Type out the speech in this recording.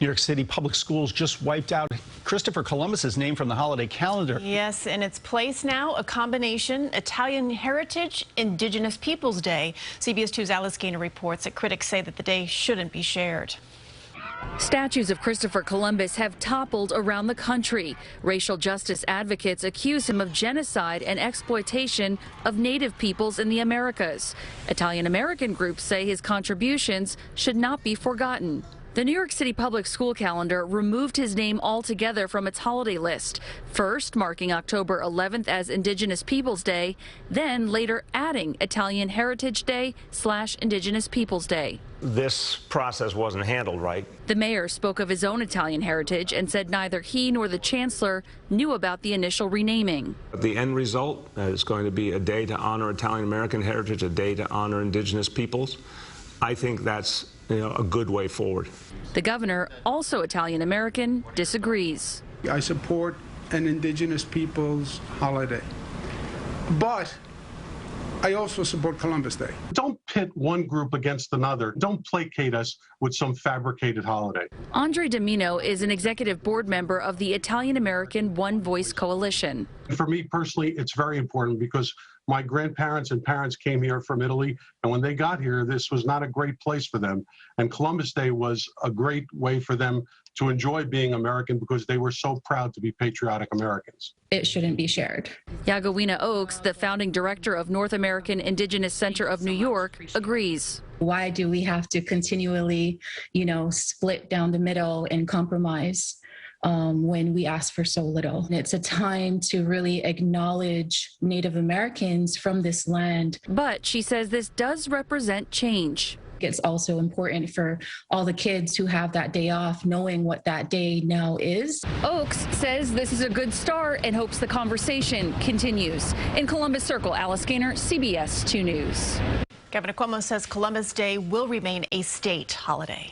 New York City Public Schools just wiped out Christopher Columbus's name from the holiday calendar. Yes, in its place now, a combination Italian Heritage, Indigenous Peoples Day. CBS 2's Alice Gaynor reports that critics say that the day shouldn't be shared. Statues of Christopher Columbus have toppled around the country. Racial justice advocates accuse him of genocide and exploitation of Native peoples in the Americas. Italian-American groups say his contributions should not be forgotten. The New York City Public School calendar removed his name altogether from its holiday list, first marking October 11th as Indigenous Peoples Day, then later adding Italian Heritage Day / Indigenous Peoples Day. This process wasn't handled right. The mayor spoke of his own Italian heritage and said neither he nor the chancellor knew about the initial renaming. The end result is going to be a day to honor Italian American heritage, a day to honor Indigenous peoples. I think that's a good way forward. The governor, also Italian American, disagrees. I support an Indigenous peoples holiday, but I also support Columbus Day. Don't pit one group against another. Don't placate us with some fabricated holiday. Andre Domino is an executive board member of the Italian American One Voice Coalition. For me personally, it's very important because my grandparents and parents came here from Italy, and when they got here, this was not a great place for them. And Columbus Day was a great way for them to enjoy being American because they were so proud to be patriotic Americans. It shouldn't be shared. Yagowina Oaks, the founding director of North American Indigenous Center of New York, agrees. Why do we have to continually, split down the middle and compromise when we ask for so little? It's a time to really acknowledge Native Americans from this land. But she says this does represent change. It's also important for all the kids who have that day off, knowing what that day now is. Oaks says this is a good start and hopes the conversation continues. In Columbus Circle, Alice Gaynor, CBS 2 News. Governor Cuomo says Columbus Day will remain a state holiday.